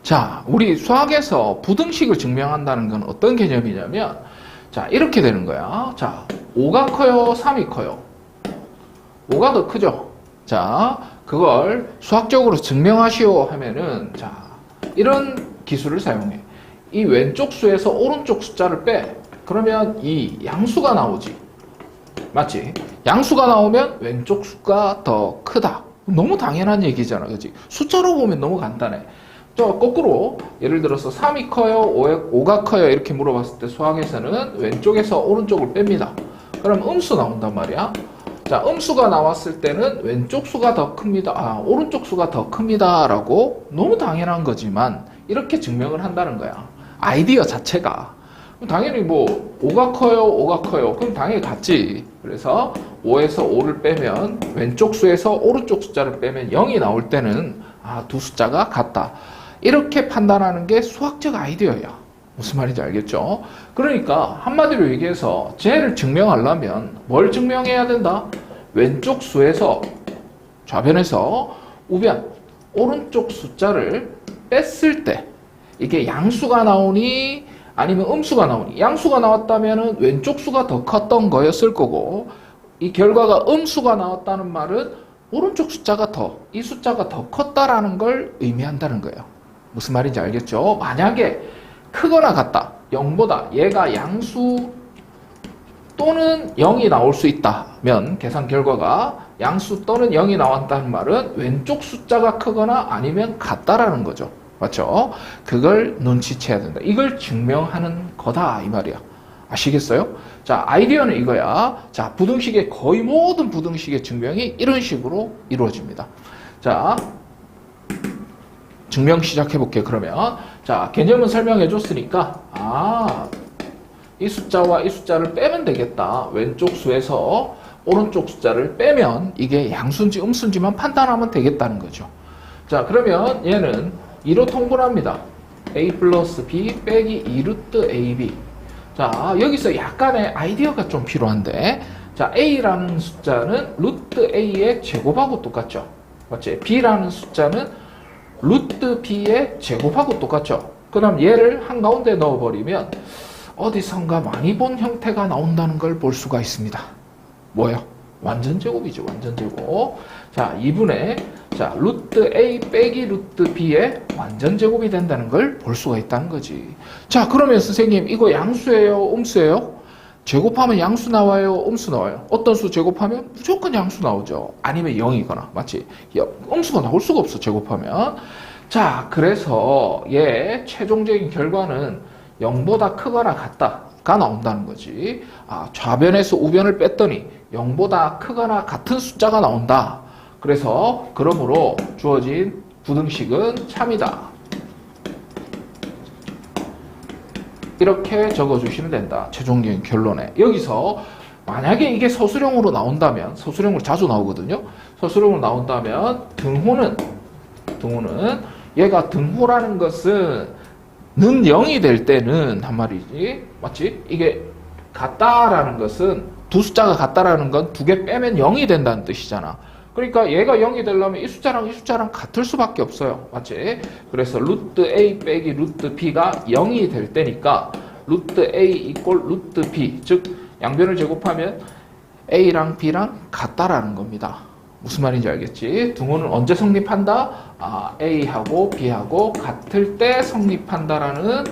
자, 우리 수학에서 부등식을 증명한다는 건 어떤 개념이냐면, 자, 이렇게 되는 거야. 자, 5가 커요? 3이 커요? 5가 더 크죠? 자, 그걸 수학적으로 증명하시오 하면은, 자, 이런 기술을 사용해. 이 왼쪽 수에서 오른쪽 숫자를 빼. 그러면 이 양수가 나오지. 맞지? 양수가 나오면 왼쪽 수가 더 크다. 너무 당연한 얘기잖아. 그치? 숫자로 보면 너무 간단해. 또 거꾸로 예를 들어서 3이 커요? 5가 커요? 이렇게 물어봤을 때 수학에서는 왼쪽에서 오른쪽을 뺍니다. 그럼 음수 나온단 말이야. 자, 음수가 나왔을 때는 왼쪽 수가 더 큽니다. 아, 오른쪽 수가 더 큽니다. 라고 너무 당연한 거지만 이렇게 증명을 한다는 거야. 아이디어 자체가. 당연히 뭐 5가 커요? 5가 커요? 그럼 당연히 같지. 그래서 5에서 5를 빼면 왼쪽 수에서 오른쪽 숫자를 빼면 0이 나올 때는 아, 두 숫자가 같다. 이렇게 판단하는 게 수학적 아이디어야. 무슨 말인지 알겠죠? 그러니까 한마디로 얘기해서 쟤를 증명하려면 뭘 증명해야 된다? 왼쪽 수에서 좌변에서 우변 오른쪽 숫자를 뺐을 때 이게 양수가 나오니 아니면 음수가 나오니 양수가 나왔다면 왼쪽 수가 더 컸던 거였을 거고 이 결과가 음수가 나왔다는 말은 오른쪽 숫자가 이 숫자가 더 컸다라는 걸 의미한다는 거예요. 무슨 말인지 알겠죠? 만약에 크거나 같다. 0보다 얘가 양수 또는 0이 나올 수 있다면 계산 결과가 양수 또는 0이 나왔다는 말은 왼쪽 숫자가 크거나 아니면 같다라는 거죠. 맞죠? 그걸 눈치채야 된다. 이걸 증명하는 거다 이 말이야. 아시겠어요? 자, 아이디어는 이거야. 자, 부등식의 거의 모든 부등식의 증명이 이런 식으로 이루어집니다. 자, 증명 시작해 볼게요. 그러면 자, 개념은 설명해 줬으니까 이 숫자와 이 숫자를 빼면 되겠다. 왼쪽 수에서 오른쪽 숫자를 빼면 이게 양수인지 음수인지만 판단하면 되겠다는 거죠. 자, 그러면 얘는 2로 통분합니다. a 플러스 b 빼기 2루트 ab. 자, 여기서 약간의 아이디어가 좀 필요한데, 자, a라는 숫자는 루트 a의 제곱하고 똑같죠. 맞지? b라는 숫자는 루트 b의 제곱하고 똑같죠. 그 다음 얘를 한가운데 넣어버리면 어디선가 많이 본 형태가 나온다는 걸 볼 수가 있습니다. 뭐예요? 완전제곱이죠. 완전제곱. 자, 2분의 자, 루트 a 빼기 루트 b의 완전제곱이 된다는 걸 볼 수가 있다는 거지. 자, 그러면 선생님 이거 양수예요? 음수예요? 제곱하면 양수 나와요? 음수 나와요? 어떤 수 제곱하면 무조건 양수 나오죠. 아니면 0이거나. 맞지? 음수가 나올 수가 없어. 제곱하면. 자, 그래서 얘 최종적인 결과는 0보다 크거나 같다가 나온다는 거지. 아, 좌변에서 우변을 뺐더니 0보다 크거나 같은 숫자가 나온다. 그래서 그러므로 주어진 부등식은 참이다. 이렇게 적어주시면 된다. 최종적인 결론에. 여기서 만약에 이게 서술형으로 나온다면, 서술형으로 자주 나오거든요. 서술형으로 나온다면 등호는 얘가 등호라는 것은 는 0이 될 때는 한 말이지. 맞지? 이게 같다라는 것은 두 숫자가 같다라는 건 두 개 빼면 0이 된다는 뜻이잖아. 그러니까 얘가 0이 되려면 이 숫자랑 같을 수밖에 없어요. 맞지? 그래서 루트 a 빼기 루트 b가 0이 될 때니까 루트 a 이꼴 루트 b, 즉 양변을 제곱하면 a랑 b랑 같다라는 겁니다. 무슨 말인지 알겠지? 등호는 언제 성립한다? a하고 b하고 같을 때 성립한다라는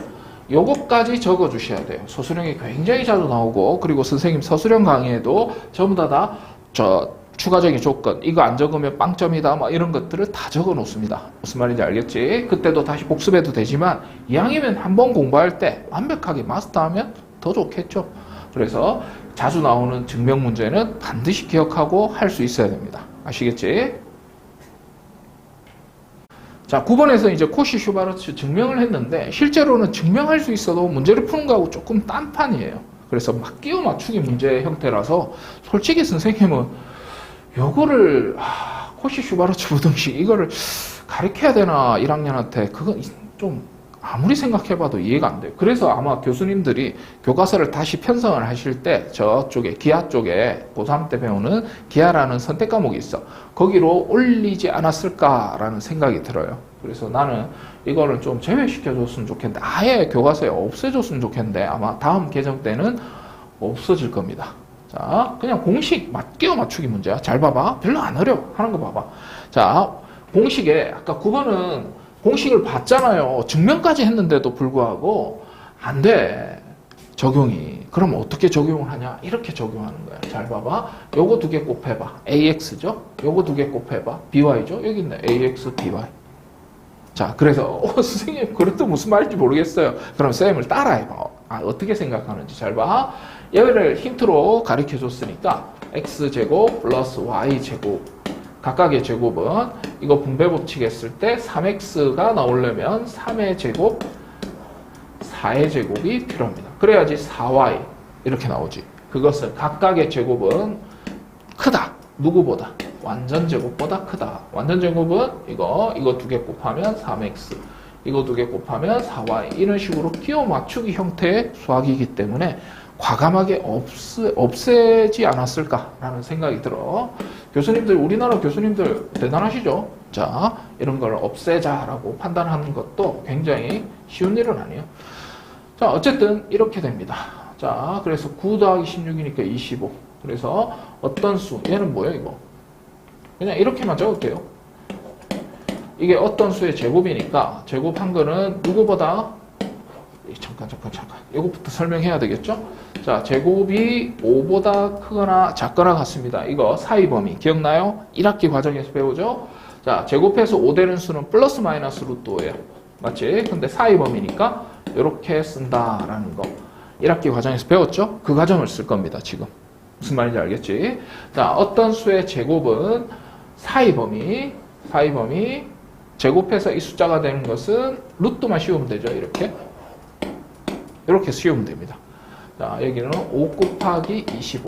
요것까지 적어주셔야 돼요. 서술형이 굉장히 자주 나오고, 그리고 선생님 서술형 강의에도 전부 다 추가적인 조건, 이거 안 적으면 빵점이다, 막 이런 것들을 다 적어 놓습니다. 무슨 말인지 알겠지? 그때도 다시 복습해도 되지만, 이왕이면 한번 공부할 때 완벽하게 마스터하면 더 좋겠죠. 그래서 자주 나오는 증명 문제는 반드시 기억하고 할 수 있어야 됩니다. 아시겠지? 자, 9번에서 이제 코시-슈바르츠 증명을 했는데, 실제로는 증명할 수 있어도 문제를 푸는 거하고 조금 딴판이에요. 그래서 막 끼워 맞추기 문제 형태라서, 솔직히 선생님은 요거를 코시-슈바르츠 부등식 이거를 가르쳐야 되나 1학년한테 그건 좀 아무리 생각해봐도 이해가 안 돼요. 그래서 아마 교수님들이 교과서를 다시 편성을 하실 때 저쪽에 기하 쪽에 고3 때 배우는 기하라는 선택 과목이 있어. 거기로 올리지 않았을까라는 생각이 들어요. 그래서 나는 이거를 좀 제외시켜줬으면 좋겠는데 아예 교과서에 없애줬으면 좋겠는데 아마 다음 개정 때는 없어질 겁니다. 자, 그냥 공식 끼워 맞추기 문제야. 잘 봐봐. 별로 안 어려워. 하는 거 봐봐. 자, 공식에 아까 9번은 공식을 봤잖아요. 증명까지 했는데도 불구하고 안 돼. 적용이. 그럼 어떻게 적용을 하냐? 이렇게 적용하는 거야. 잘 봐봐. 요거 두 개 곱해봐. AX죠? 요거 두 개 곱해봐. BY죠? 여기 있네. AX, BY. 자, 그래서 선생님 그것도 무슨 말인지 모르겠어요. 그럼 쌤을 따라해봐. 어떻게 생각하는지 잘 봐. 얘를 힌트로 가르쳐줬으니까 X제곱 플러스 Y제곱 각각의 제곱은 이거 분배 법칙 했을 때 3x가 나오려면 3의 제곱, 4의 제곱이 필요합니다. 그래야지 4y 이렇게 나오지. 그것은 각각의 제곱은 크다. 누구보다? 완전 제곱보다 크다. 완전 제곱은 이거 두 개 곱하면 3x, 이거 두 개 곱하면 4y 이런 식으로 끼워 맞추기 형태의 수학이기 때문에 과감하게 없애지 않았을까라는 생각이 들어. 교수님들, 우리나라 교수님들 대단하시죠? 자, 이런 걸 없애자라고 판단하는 것도 굉장히 쉬운 일은 아니에요. 자, 어쨌든 이렇게 됩니다. 자, 그래서 9 더하기 16이니까 25. 그래서 어떤 수, 얘는 뭐예요, 이거? 그냥 이렇게만 적을게요. 이게 어떤 수의 제곱이니까 제곱한 거는 누구보다 잠깐. 이것부터 설명해야 되겠죠? 자, 제곱이 5보다 크거나 작거나 같습니다. 이거 사이 범위 기억나요? 1학기 과정에서 배우죠? 자, 제곱해서 5 되는 수는 플러스 마이너스 루트 5예요. 맞지? 근데 사이 범위니까 이렇게 쓴다라는 거. 1학기 과정에서 배웠죠? 그 과정을 쓸 겁니다, 지금. 무슨 말인지 알겠지? 자, 어떤 수의 제곱은 사이 범위, 제곱해서 이 숫자가 되는 것은 루트만 씌우면 되죠, 이렇게 씌우면 됩니다. 자, 여기는 5 곱하기 25.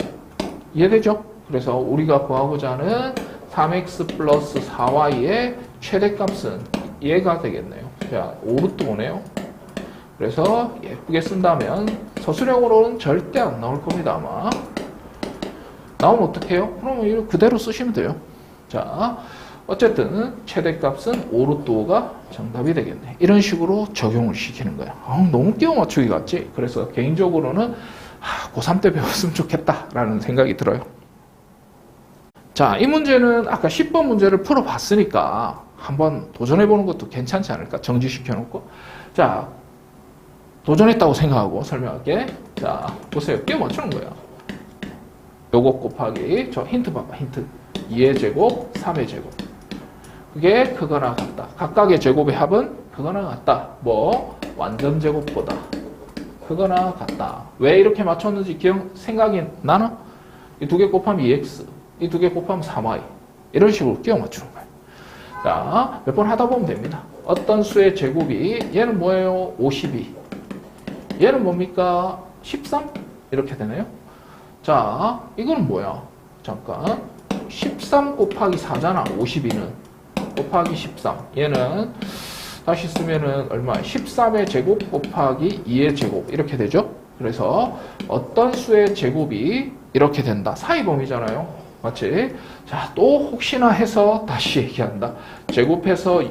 이해되죠? 그래서 우리가 구하고자 하는 3x 플러스 4y의 최대값은 얘가 되겠네요. 자, 5루트 5네요. 그래서 예쁘게 쓴다면 서술형으로는 절대 안 나올 겁니다, 아마. 나오면 어떡해요? 그러면 이거 그대로 쓰시면 돼요. 자, 어쨌든 최대값은 5루트 5가 정답이 되겠네. 이런 식으로 적용을 시키는 거야. 너무 끼워 맞추기 같지? 그래서 개인적으로는 고3 때 배웠으면 좋겠다라는 생각이 들어요. 자, 이 문제는 아까 10번 문제를 풀어봤으니까 한번 도전해보는 것도 괜찮지 않을까? 정지시켜놓고. 자, 도전했다고 생각하고 설명할게. 자, 보세요. 끼워 맞추는 거야. 요거 곱하기, 저 힌트 봐봐, 힌트. 2의 제곱, 3의 제곱. 그게 크거나 같다. 각각의 제곱의 합은 크거나 같다. 뭐 완전 제곱보다 크거나 같다. 왜 이렇게 맞췄는지 생각이 나나? 이 두 개 곱하면 2x, 이 두 개 곱하면 3y. 이런 식으로 끼워 맞추는 거예요. 자, 몇 번 하다 보면 됩니다. 어떤 수의 제곱이, 얘는 뭐예요? 52. 얘는 뭡니까? 13? 이렇게 되네요. 자, 이거는 뭐야? 잠깐. 13 곱하기 4잖아. 52는. 곱하기 13. 얘는 다시 쓰면은 얼마야? 13의 제곱 곱하기 2의 제곱. 이렇게 되죠? 그래서 어떤 수의 제곱이 이렇게 된다. 사이 범위잖아요. 맞지? 자, 또 혹시나 해서 다시 얘기한다. 제곱해서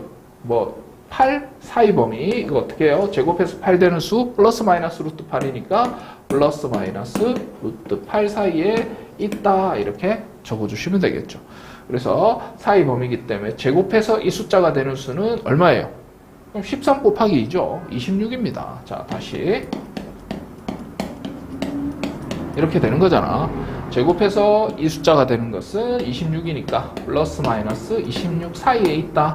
8 사이 범위. 이거 어떻게 해요? 제곱해서 8 되는 수 플러스 마이너스 루트 8이니까 플러스 마이너스 루트 8 사이에 있다. 이렇게 적어주시면 되겠죠. 그래서 사이 범위이기 때문에 제곱해서 이 숫자가 되는 수는 얼마예요? 그럼 13 곱하기 2죠. 26입니다. 자, 다시 이렇게 되는 거잖아. 제곱해서 이 숫자가 되는 것은 26이니까 플러스 마이너스 26 사이에 있다.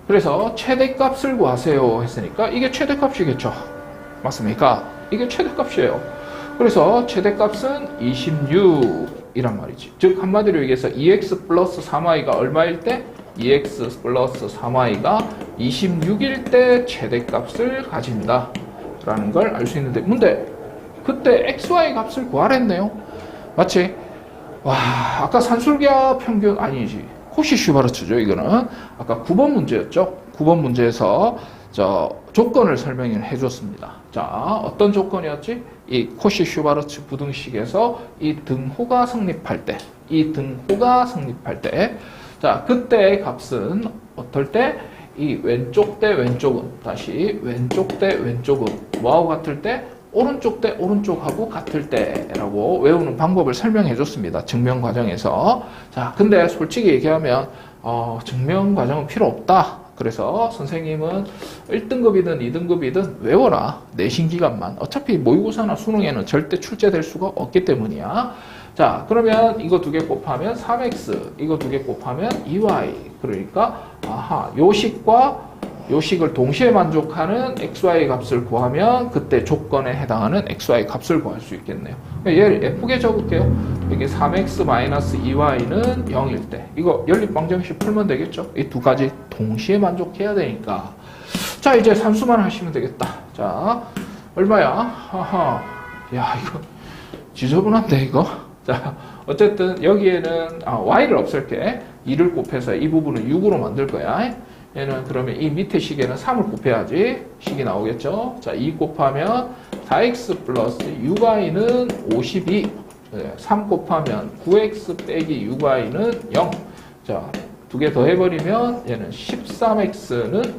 그래서 최대값을 구하세요 했으니까 이게 최대값이겠죠. 맞습니까? 이게 최대값이에요. 그래서 최대값은 26이란 말이지. 즉 한마디로 얘기해서 2x 플러스 3y가 얼마일 때? 2x 플러스 3y가 26일 때 최대값을 가진다 라는 걸 알 수 있는데, 근데 그때 xy 값을 구하랬네요. 맞지? 와, 아까 산술기하 평균 아니지. 코시 슈바르츠죠. 이거는 아까 9번 문제였죠. 9번 문제에서 조건을 설명해 줬습니다. 자, 어떤 조건이었지? 이 코시-슈바르츠 부등식에서 이 등호가 성립할 때, 자, 그때의 값은 어떨 때? 이 왼쪽 대 왼쪽은, 다시 왼쪽 대 왼쪽은 뭐하고 같을 때? 오른쪽 대 오른쪽하고 같을 때라고 외우는 방법을 설명해 줬습니다. 증명 과정에서. 자, 근데 솔직히 얘기하면 증명 과정은 필요 없다. 그래서 선생님은 1등급이든 2등급이든 외워라. 내신 기간만. 어차피 모의고사나 수능에는 절대 출제될 수가 없기 때문이야. 자, 그러면 이거 두 개 곱하면 3x, 이거 두 개 곱하면 2y. 그러니까 요식과 요식을 동시에 만족하는 xy 값을 구하면 그때 조건에 해당하는 xy 값을 구할 수 있겠네요. 얘를 예쁘게 적을게요. 이게 3x-2y는 0일 때. 이거 연립방정식 풀면 되겠죠? 이 두 가지 동시에 만족해야 되니까. 자, 이제 산수만 하시면 되겠다. 자, 얼마야? 야, 이거 지저분한데, 이거? 자, 어쨌든 여기에는 y를 없앨게. 2를 곱해서 이 부분은 6으로 만들 거야. 얘는 그러면 이 밑에 식에는 3을 곱해야지 식이 나오겠죠. 자, 2 곱하면 4x 플러스 6y는 52. 3 곱하면 9x 빼기 6y는 0. 자, 두 개 더 해버리면 얘는 13x는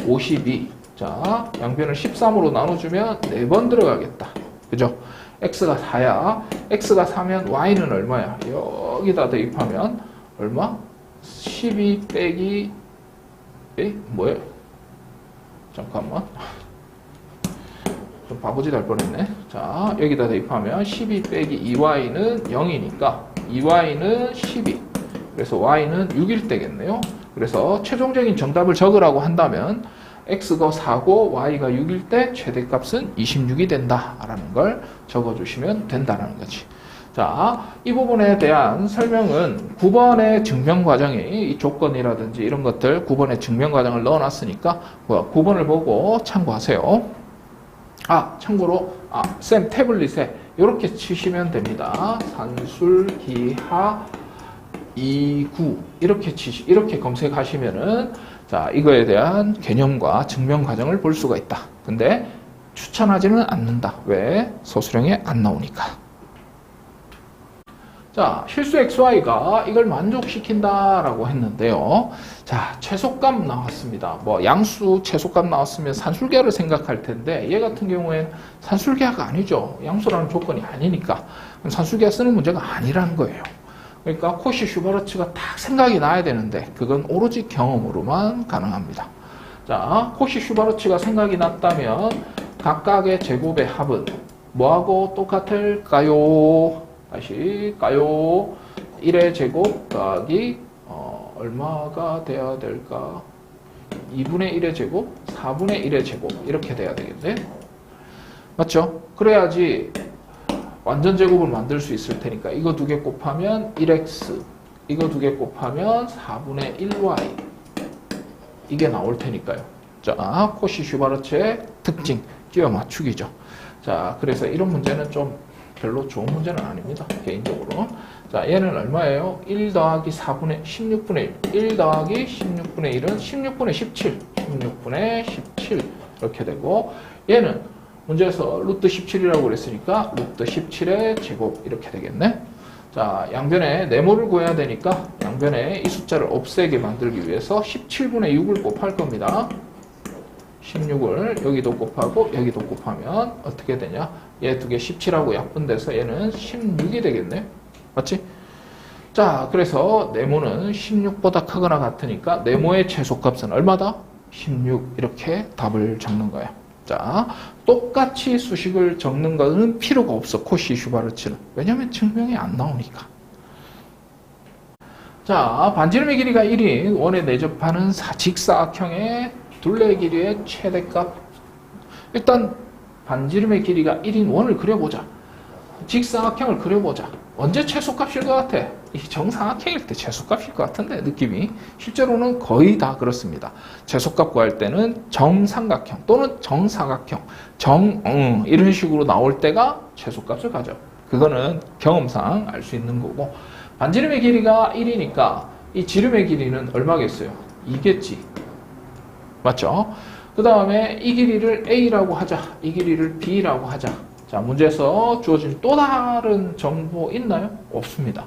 52. 자, 양변을 13으로 나눠주면 4번 들어가겠다. 그죠? x가 4야. x가 4면 y는 얼마야? 여기다 대입하면 얼마? 12 빼기 뭐야? 잠깐만. 좀 바보짓 할 뻔했네. 자, 여기다 대입하면 12 빼기 2y는 0이니까 2y는 12. 그래서 y는 6일 때겠네요. 그래서 최종적인 정답을 적으라고 한다면 x가 4고 y가 6일 때 최대값은 26이 된다라는 걸 적어주시면 된다는 거지. 자, 이 부분에 대한 설명은 9번의 증명 과정이 이 조건이라든지 이런 것들 9번의 증명 과정을 넣어놨으니까 9번을 보고 참고하세요. 참고로 쌤 태블릿에 이렇게 치시면 됩니다. 산술기하 29 이렇게 검색하시면은 자, 이거에 대한 개념과 증명 과정을 볼 수가 있다. 근데 추천하지는 않는다. 왜? 소수령에 안 나오니까. 자, 실수 xy가 이걸 만족시킨다라고 했는데요. 자, 최소값 나왔습니다. 양수 최소값 나왔으면 산술계를 생각할 텐데 얘 같은 경우에는 산술계가 아니죠. 양수라는 조건이 아니니까. 그럼 산술계 쓰는 문제가 아니라는 거예요. 그러니까 코시-슈바르츠가 딱 생각이 나야 되는데 그건 오로지 경험으로만 가능합니다. 자, 코시-슈바르츠가 생각이 났다면 각각의 제곱의 합은 뭐하고 똑같을까요? 다시 가요. 1의 제곱 더하기 얼마가 돼야 될까? 2분의 1의 제곱, 4분의 1의 제곱 이렇게 돼야 되겠네. 맞죠? 그래야지 완전 제곱을 만들 수 있을 테니까 이거 두 개 곱하면 1x, 이거 두 개 곱하면 4분의 1y 이게 나올 테니까요. 자, 코시-슈바르츠의 특징 끼워 맞추기죠. 자, 그래서 이런 문제는 좀 별로 좋은 문제는 아닙니다. 개인적으로. 자, 얘는 얼마예요? 1 더하기 16분의 1. 1 더하기 16분의 1은 16분의 17. 16분의 17. 이렇게 되고, 얘는 문제에서 루트 17이라고 그랬으니까, 루트 17의 제곱. 이렇게 되겠네. 자, 양변에 네모를 구해야 되니까, 양변에 이 숫자를 없애게 만들기 위해서 17분의 6을 곱할 겁니다. 16을 여기도 곱하고 여기도 곱하면 어떻게 되냐? 얘 두 개 17하고 약분돼서 얘는 16이 되겠네. 맞지? 자, 그래서 네모는 16보다 크거나 같으니까 네모의 최소값은 얼마다? 16 이렇게 답을 적는 거야. 자, 똑같이 수식을 적는 것은 필요가 없어. 코시-슈바르츠는. 왜냐면 증명이 안 나오니까. 자, 반지름의 길이가 1인 원에 내접하는 직사각형의 둘레의 길이의 최대값. 일단 반지름의 길이가 1인 원을 그려보자. 직사각형을 그려보자. 언제 최소값일 것 같아? 이 정사각형일 때 최소값일 것 같은데 느낌이. 실제로는 거의 다 그렇습니다. 최소값 구할 때는 정삼각형 또는 정사각형, 이런 식으로 나올 때가 최소값을 가져. 그거는 경험상 알 수 있는 거고, 반지름의 길이가 1이니까 이 지름의 길이는 얼마겠어요? 2겠지. 맞죠? 그 다음에 이 길이를 A라고 하자. 이 길이를 B라고 하자. 자, 문제에서 주어진 또 다른 정보 있나요? 없습니다.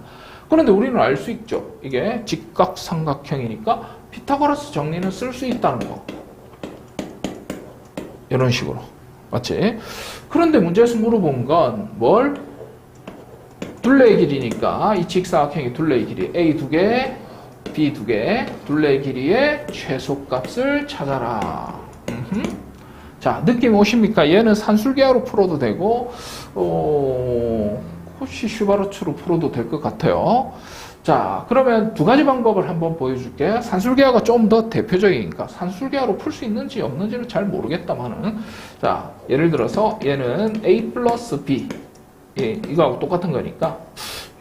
그런데 우리는 알 수 있죠. 이게 직각삼각형이니까 피타고라스 정리는 쓸 수 있다는 거. 이런 식으로. 맞지? 그런데 문제에서 물어본 건 뭘? 둘레의 길이니까 이 직사각형의 둘레의 길이 A 2개, B 2개, 둘레의 길이의 최소값을 찾아라. 자, 느낌 오십니까? 얘는 산술계화로 풀어도 되고 코시-슈바르츠로 풀어도 될 것 같아요. 자, 그러면 두 가지 방법을 한번 보여줄게. 산술계화가 좀 더 대표적이니까 산술계화로 풀 수 있는지 없는지는 잘 모르겠다만은, 자, 예를 들어서 얘는 A 플러스 B, 예, 이거하고 똑같은 거니까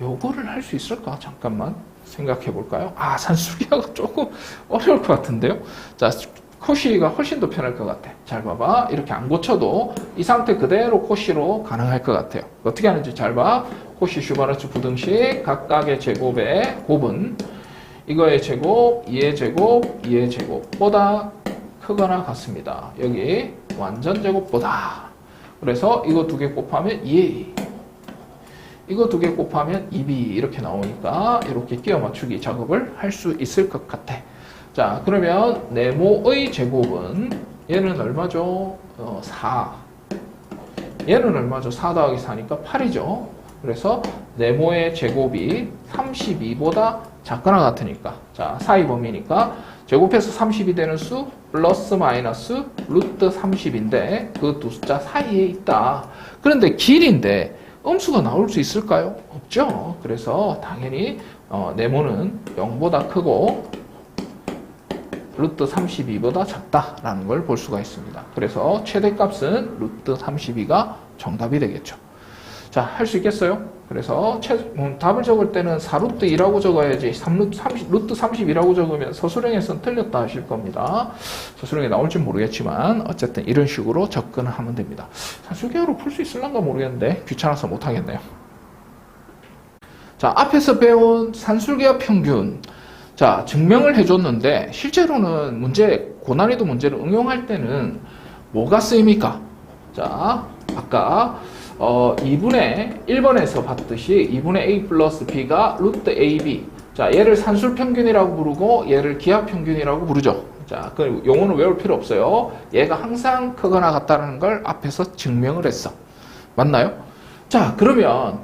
요거를 할 수 있을까? 잠깐만 생각해 볼까요? 아, 산술계화가 조금 어려울 것 같은데요. 자, 코시가 훨씬 더 편할 것 같아. 잘 봐봐. 이렇게 안 고쳐도 이 상태 그대로 코시로 가능할 것 같아요. 어떻게 하는지 잘 봐. 코시 슈바르츠 부등식 각각의 제곱의 곱은 이거의 제곱, 2의 제곱, 2의 제곱보다 크거나 같습니다. 여기 완전 제곱보다. 그래서 이거 두 개 곱하면 2a. 이거 두 개 곱하면 2b 이렇게 나오니까 이렇게 끼워 맞추기 작업을 할 수 있을 것 같아. 자, 그러면 네모의 제곱은 얘는 얼마죠? 4. 얘는 얼마죠? 4 더하기 4니까 8이죠. 그래서 네모의 제곱이 32보다 작거나 같으니까, 자, 사이 범위니까 제곱해서 30이 되는 수 플러스 마이너스 루트 30인데 그 두 숫자 사이에 있다. 그런데 길인데 음수가 나올 수 있을까요? 없죠. 그래서 당연히 네모는 0보다 크고 루트 32보다 작다라는 걸 볼 수가 있습니다. 그래서 최대값은 루트 32가 정답이 되겠죠. 자, 할 수 있겠어요? 그래서 답을 적을 때는 4루트 2라고 적어야지 루트 32라고 적으면 서술형에서는 틀렸다 하실 겁니다. 서술형에 나올지 모르겠지만 어쨌든 이런 식으로 접근을 하면 됩니다. 산술계화로 풀 수 있을란가 모르겠는데 귀찮아서 못하겠네요. 자, 앞에서 배운 산술계화 평균, 자, 증명을 해줬는데 실제로는 고난이도 문제를 응용할 때는 뭐가 쓰입니까? 자, 아까 2분의 1번에서 봤듯이 2분의 A 플러스 B가 루트 AB. 자, 얘를 산술평균이라고 부르고 얘를 기하평균이라고 부르죠. 자, 그 용어는 외울 필요 없어요. 얘가 항상 크거나 같다는 걸 앞에서 증명을 했어. 맞나요? 자, 그러면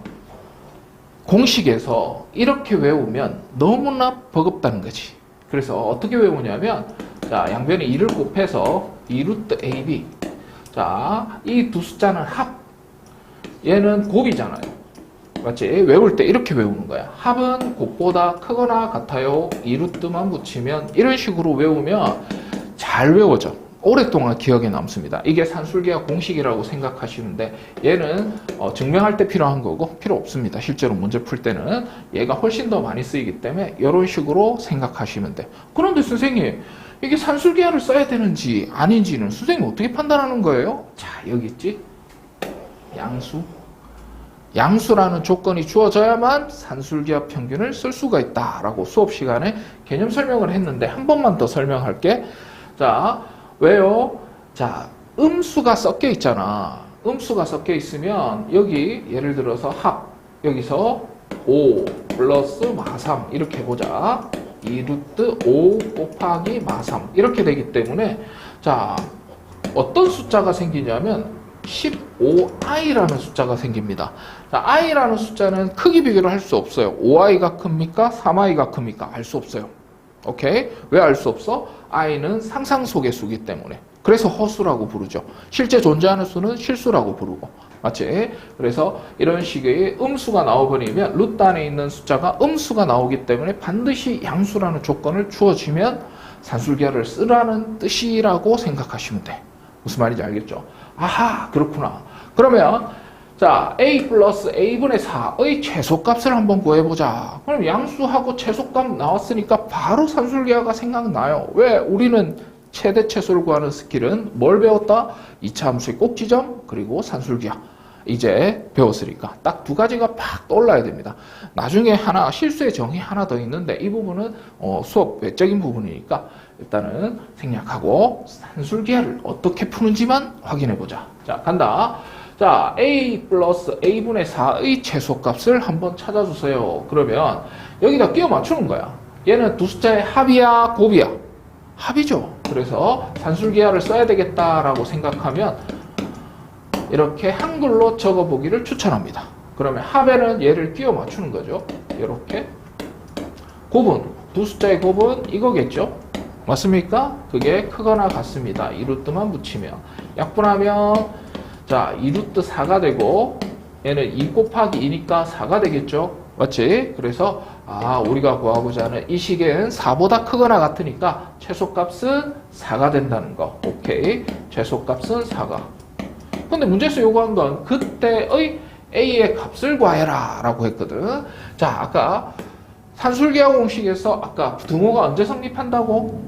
공식에서 이렇게 외우면 너무나 버겁다는 거지. 그래서 어떻게 외우냐면, 자, 양변에 2를 곱해서 2루트 AB. 자, 이 두 숫자는 합. 얘는 곱이잖아요. 맞지? 외울 때 이렇게 외우는 거야. 합은 곱보다 크거나 같아요. 2루트만 붙이면 이런 식으로 외우면 잘 외워져. 오랫동안 기억에 남습니다. 이게 산술계화 공식이라고 생각하시는데 얘는 증명할 때 필요한 거고 필요 없습니다. 실제로 문제 풀 때는 얘가 훨씬 더 많이 쓰이기 때문에 이런 식으로 생각하시면 돼. 그런데 선생님, 이게 산술계화를 써야 되는지 아닌지는 선생님 어떻게 판단하는 거예요? 자, 여기 있지? 양수. 양수라는 조건이 주어져야만 산술계화 평균을 쓸 수가 있다라고 수업 시간에 개념 설명을 했는데 한 번만 더 설명할게. 자, 왜요? 자, 음수가 섞여 있잖아. 음수가 섞여 있으면 여기 예를 들어서 합, 여기서 5 플러스 마3 이렇게 해보자. 2루트 5 곱하기 마3 이렇게 되기 때문에, 자, 어떤 숫자가 생기냐면 15i라는 숫자가 생깁니다. 자, i라는 숫자는 크기 비교를 할 수 없어요. 5i가 큽니까? 3i가 큽니까? 알 수 없어요. 오케이? 왜 알 수 없어? i는 상상 속의 수기 때문에. 그래서 허수라고 부르죠. 실제 존재하는 수는 실수라고 부르고. 맞지? 그래서 이런 식의 음수가 나와버리면 루트 안에 있는 숫자가 음수가 나오기 때문에 반드시 양수라는 조건을 주어지면 산술계화를 쓰라는 뜻이라고 생각하시면 돼. 무슨 말인지 알겠죠? 아하, 그렇구나. 그러면 자, a 플러스 a분의 4의 최소값을 한번 구해보자. 그럼 양수하고 최소값 나왔으니까 바로 산술계화가 생각나요. 왜? 우리는 최대 최소를 구하는 스킬은 뭘 배웠다? 2차 함수의 꼭지점 그리고 산술계화. 이제 배웠으니까 딱 두 가지가 팍 떠올라야 됩니다. 나중에 실수의 정의 하나 더 있는데 이 부분은 수업 외적인 부분이니까 일단은 생략하고 산술기하를 어떻게 푸는지만 확인해보자. 자, 간다. 자, a 플러스 a분의 4의 최소값을 한번 찾아주세요. 그러면 여기다 끼워 맞추는 거야. 얘는 두 숫자의 합이야, 곱이야? 합이죠. 그래서 산술기하를 써야 되겠다라고 생각하면 이렇게 한글로 적어보기를 추천합니다. 그러면 합에는 얘를 끼워 맞추는 거죠. 이렇게. 곱은, 두 숫자의 곱은 이거겠죠. 맞습니까? 그게 크거나 같습니다. 2루트만 붙이면. 약분하면 자 2루트 4가 되고 얘는 2 곱하기 2니까 4가 되겠죠. 맞지? 그래서 우리가 구하고자 하는 이 식은 4보다 크거나 같으니까 최소값은 4가 된다는 거. 오케이. 최소값은 4가. 근데 문제에서 요구한 건 그때의 A의 값을 구해라 라고 했거든. 자, 아까 산술기하 공식에서 아까 등호가 언제 성립한다고?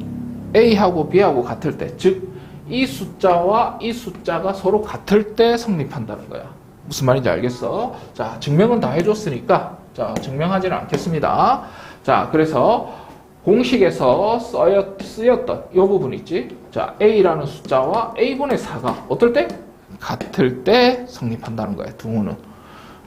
A하고 B하고 같을 때. 즉, 이 숫자와 이 숫자가 서로 같을 때 성립한다는 거야. 무슨 말인지 알겠어? 자, 증명은 다 해줬으니까 자, 증명하지는 않겠습니다. 자, 그래서 공식에서 쓰였던 이 부분 있지? 자, A라는 숫자와 A분의 4가 어떨 때? 같을 때 성립한다는 거야, 등호는.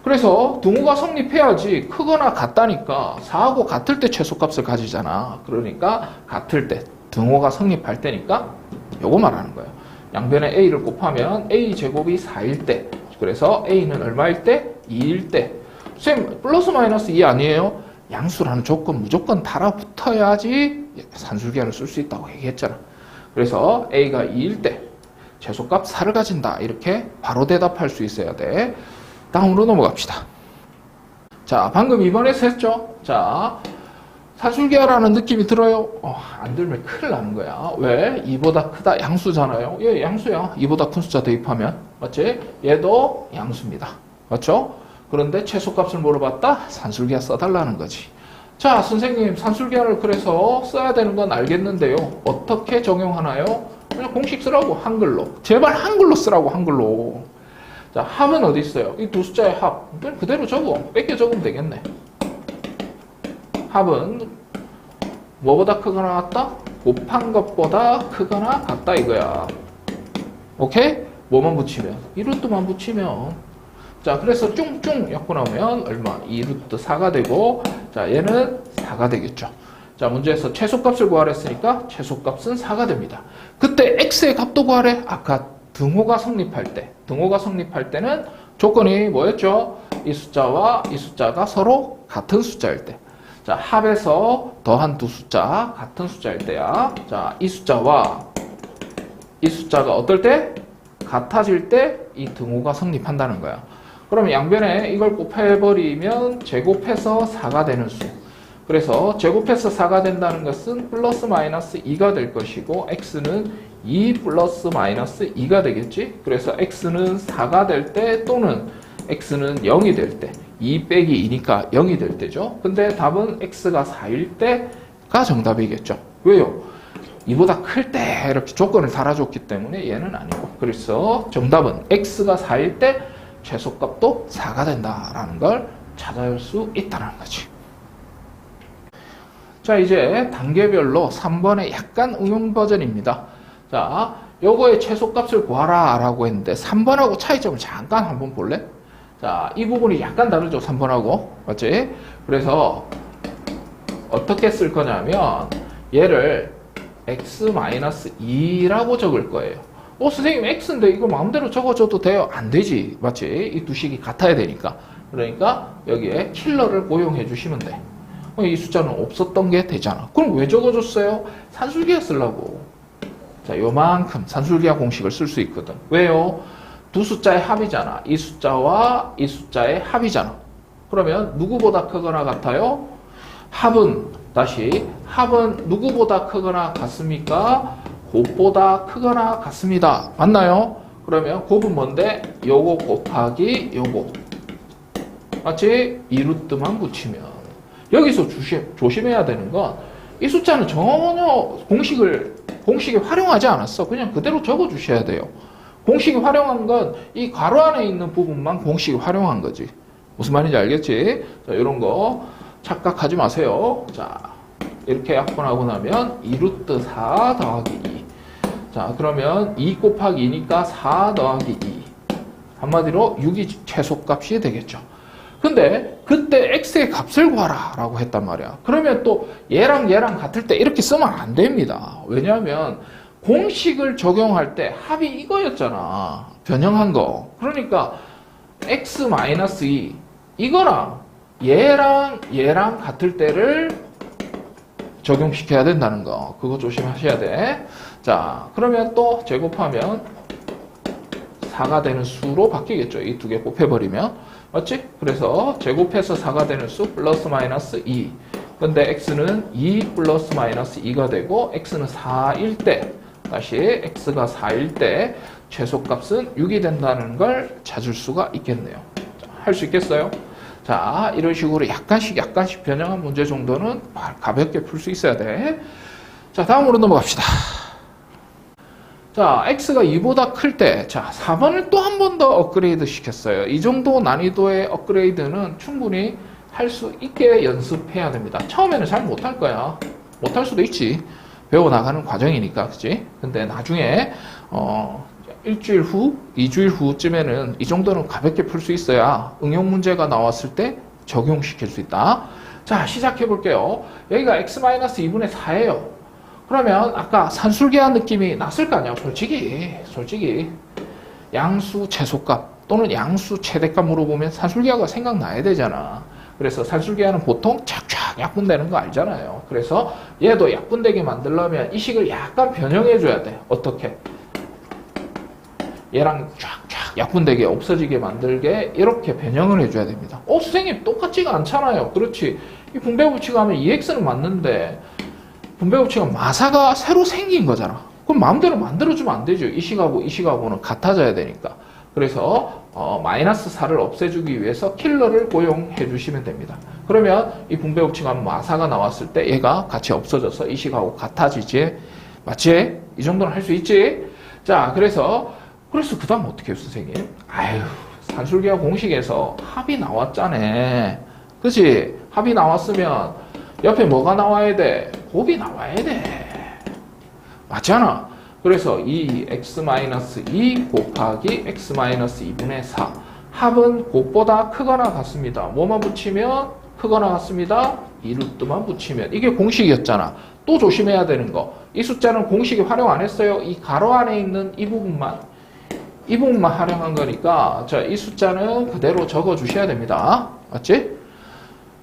그래서 등호가 성립해야지 크거나 같다니까 4하고 같을 때 최소값을 가지잖아. 그러니까 같을 때, 등호가 성립할 때니까 요거 말하는 거예요. 양변에 A를 곱하면 A 제곱이 4일 때, 그래서 A는 얼마일 때? 2일 때. 쌤, 플러스 마이너스 2 아니에요? 양수라는 조건 무조건 달아붙어야지 산술기하를 쓸 수 있다고 얘기했잖아. 그래서 A가 2일 때 최소값 4를 가진다. 이렇게 바로 대답할 수 있어야 돼. 다음으로 넘어갑시다. 자, 방금 2번에서 했죠? 자, 산술기하라는 느낌이 들어요? 안 들면 큰일 나는 거야. 왜? 2보다 크다. 양수잖아요. 얘 양수야. 2보다 큰 숫자 대입하면. 맞지? 얘도 양수입니다. 맞죠? 그런데 최소값을 물어봤다? 산술기하 써달라는 거지. 자, 선생님, 산술기하를 그래서 써야 되는 건 알겠는데요. 어떻게 적용하나요? 그냥 공식 쓰라고, 한글로. 제발 한글로 쓰라고, 한글로. 자, 합은 어디 있어요? 이 두 숫자의 합. 그냥 그대로 적어. 뺏겨 적으면 되겠네. 합은 뭐보다 크거나 같다? 곱한 것보다 크거나 같다 이거야. 오케이? 뭐만 붙이면? 2루트만 붙이면. 자, 그래서 쭝쭝 약분하면 얼마? 2루트 4가 되고, 자, 얘는 4가 되겠죠. 자, 문제에서 최소값을 구하라 했으니까 최소값은 4가 됩니다. 그때 x의 값도 구하래. 아까 등호가 성립할 때. 등호가 성립할 때는 조건이 뭐였죠? 이 숫자와 이 숫자가 서로 같은 숫자일 때. 자, 합에서 더한 두 숫자 같은 숫자일 때야. 자, 이 숫자와 이 숫자가 어떨 때? 같아질 때 이 등호가 성립한다는 거야. 그러면 양변에 이걸 곱해버리면 제곱해서 4가 되는 수. 그래서 제곱해서 4가 된다는 것은 플러스 마이너스 2가 될 것이고 x는 2 플러스 마이너스 2가 되겠지. 그래서 x는 4가 될 때 또는 x는 0이 될 때 2 빼기 2니까 0이 될 때죠. 근데 답은 x가 4일 때가 정답이겠죠. 왜요? 2보다 클 때 이렇게 조건을 달아줬기 때문에 얘는 아니고. 그래서 정답은 x가 4일 때 최소값도 4가 된다라는 걸 찾아올 수 있다는 거지. 자, 이제 단계별로 3번의 약간 응용 버전입니다. 자, 요거의 최소값을 구하라 라고 했는데 3번하고 차이점을 잠깐 한번 볼래? 자, 이 부분이 약간 다르죠, 3번하고. 맞지? 그래서 어떻게 쓸 거냐면 얘를 x-2라고 적을 거예요. 선생님 x인데 이거 마음대로 적어줘도 돼요? 안 되지. 맞지? 이 두 식이 같아야 되니까. 그러니까 여기에 킬러를 고용해 주시면 돼. 이 숫자는 없었던 게 되잖아. 그럼 왜 적어줬어요? 산술기하 쓰려고. 자, 요만큼 산술기하 공식을 쓸 수 있거든. 왜요? 두 숫자의 합이잖아. 이 숫자와 이 숫자의 합이잖아. 그러면 누구보다 크거나 같아요? 합은 누구보다 크거나 같습니까? 곱보다 크거나 같습니다. 맞나요? 그러면 곱은 뭔데? 요거 곱하기 요거. 맞지? 2루트만 붙이면. 여기서 조심해야 되는 건 이 숫자는 전혀 공식에 활용하지 않았어. 그냥 그대로 적어 주셔야 돼요. 공식이 활용한 건 이 괄호 안에 있는 부분만 공식이 활용한 거지. 무슨 말인지 알겠지? 자, 이런 거 착각하지 마세요. 자, 이렇게 약분하고 나면 2루트 4 더하기 2. 자, 그러면 2 곱하기 2니까 4 더하기 2. 한마디로 6이 최소값이 되겠죠. 근데 그때 x의 값을 구하라 라고 했단 말이야. 그러면 또 얘랑 같을 때 이렇게 쓰면 안 됩니다. 왜냐하면 공식을 적용할 때 합이 이거였잖아. 변형한 거. 그러니까 x-2 이거랑 얘랑 같을 때를 적용시켜야 된다는 거. 그거 조심하셔야 돼. 자, 그러면 또 제곱하면 4가 되는 수로 바뀌겠죠. 이 두 개 곱해버리면. 맞지? 그래서 제곱해서 4가 되는 수 플러스 마이너스 2. 근데 x는 2 플러스 마이너스 2가 되고 x는 4일 때 다시 x가 4일 때 최소값은 6이 된다는 걸 찾을 수가 있겠네요. 할 수 있겠어요? 자, 이런 식으로 약간씩 변형한 문제 정도는 가볍게 풀 수 있어야 돼. 자, 다음으로 넘어갑시다. 자, x가 2보다 클 때, 자, 4번을 또 한 번 더 업그레이드 시켰어요. 이 정도 난이도의 업그레이드는 충분히 할 수 있게 연습해야 됩니다. 처음에는 잘 못할 거야. 못할 수도 있지. 배워나가는 과정이니까, 그치? 근데 나중에, 일주일 후, 2주일 후쯤에는 이 정도는 가볍게 풀 수 있어야 응용 문제가 나왔을 때 적용시킬 수 있다. 자, 시작해 볼게요. 여기가 x-2분의 4예요. 그러면 아까 산술계한 느낌이 났을 거 아니야. 솔직히 양수 최소값 또는 양수 최대값 물어보면 산술계화가 생각나야 되잖아. 그래서 산술계화는 보통 쫙쫙 약분되는 거 알잖아요. 그래서 얘도 약분되게 만들려면 이 식을 약간 변형해 줘야 돼. 어떻게? 얘랑 쫙쫙 약분되게 없어지게 만들게 이렇게 변형을 해줘야 됩니다. 선생님 똑같지가 않잖아요. 그렇지. 이 분배법칙 하면 2x는 맞는데 분배법칙은 마사가 새로 생긴 거잖아. 그럼 마음대로 만들어주면 안 되죠. 이 식하고는 같아져야 되니까. 그래서 마이너스 4를 없애주기 위해서 킬러를 고용해 주시면 됩니다. 그러면 이 분배법칙 하면 마사가 나왔을 때 얘가 같이 없어져서 이 식하고 같아지지. 맞지? 이 정도는 할 수 있지? 자, 그래서 그 다음 어떻게 해요, 선생님? 산술계화 공식에서 합이 나왔잖아. 그치? 합이 나왔으면 옆에 뭐가 나와야 돼? 곱이 나와야 돼. 맞잖아. 그래서 이 x-2 곱하기 x-2분의 4. 합은 곱보다 크거나 같습니다. 뭐만 붙이면 크거나 같습니다. 2루트만 붙이면. 이게 공식이었잖아. 또 조심해야 되는 거. 이 숫자는 공식이 활용 안 했어요. 이 가로 안에 있는 이 부분만 활용한 거니까 자, 이 숫자는 그대로 적어 주셔야 됩니다. 맞지?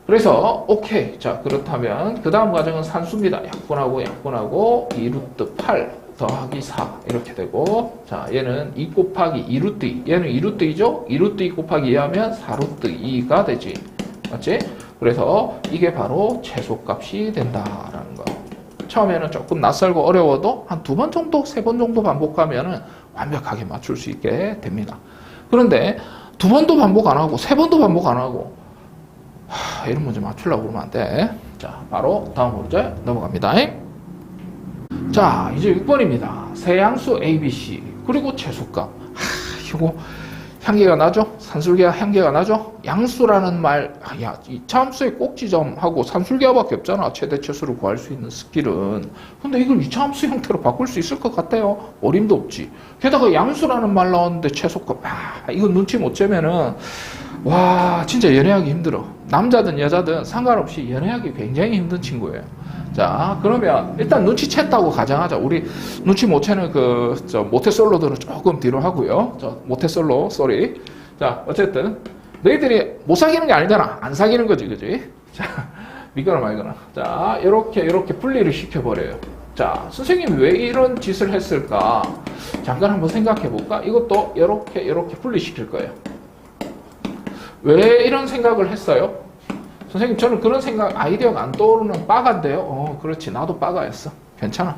그래서 오케이. 자, 그렇다면 그 다음 과정은 산수입니다. 약분하고 2루트 8 더하기 4 이렇게 되고 자, 얘는 2 곱하기 2루트 2 얘는 2루트 2죠? 2루트 2 곱하기 2 하면 4루트 2가 되지. 맞지? 그래서 이게 바로 최소값이 된다라는 거. 처음에는 조금 낯설고 어려워도 한 2번 정도, 3번 정도 반복하면은 완벽하게 맞출 수 있게 됩니다. 그런데 2번도 반복 안 하고 3번도 반복 안 하고 이런 문제 맞추려고 그러면 안 돼. 자, 바로 다음 문제 넘어갑니다. 자, 이제 6번입니다. 세양수 ABC 그리고 최소값. 이거 향기가 나죠? 산술계화 향기가 나죠? 양수라는 말, 야, 이차함수의 꼭지점하고 산술계화밖에 없잖아. 최대 최소를 구할 수 있는 스킬은. 근데 이걸 이차함수 형태로 바꿀 수 있을 것 같아요. 어림도 없지. 게다가 양수라는 말 나왔는데 최소값. 이건 눈치 못 채면은 와, 진짜 연애하기 힘들어. 남자든 여자든 상관없이 연애하기 굉장히 힘든 친구예요. 자, 그러면 일단 눈치챘다고 가정하자. 우리 눈치 못 채는 모태솔로들은 조금 뒤로 하고요. 모태솔로, 쏘리. 자, 어쨌든 너희들이 못 사귀는 게 아니잖아. 안 사귀는 거지, 그지? 자, 믿거나 말거나. 자, 이렇게 분리를 시켜버려요. 자, 선생님이 왜 이런 짓을 했을까? 잠깐 한번 생각해 볼까? 이것도 이렇게 분리시킬 거예요. 왜 이런 생각을 했어요? 선생님, 저는 그런 생각, 아이디어가 안 떠오르는 빠가인데요. 그렇지. 나도 빠가였어. 괜찮아.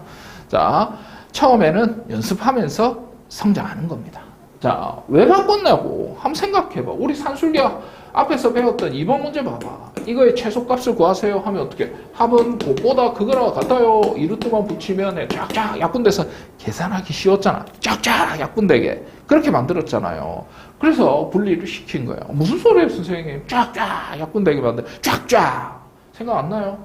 자, 처음에는 연습하면서 성장하는 겁니다. 자, 왜 바꿨냐고 한번 생각해봐. 우리 산술계화 앞에서 배웠던 2번 문제 봐봐. 이거의 최소값을 구하세요 하면 어떻게? 합은 곱보다 그거랑 같아요. 2루트만 붙이면 쫙쫙 약분돼서 계산하기 쉬웠잖아. 쫙쫙 약분되게. 그렇게 만들었잖아요. 그래서 분리를 시킨 거예요. 무슨 소리예요, 선생님? 쫙쫙 약분되게 만들. 쫙쫙. 생각 안 나요?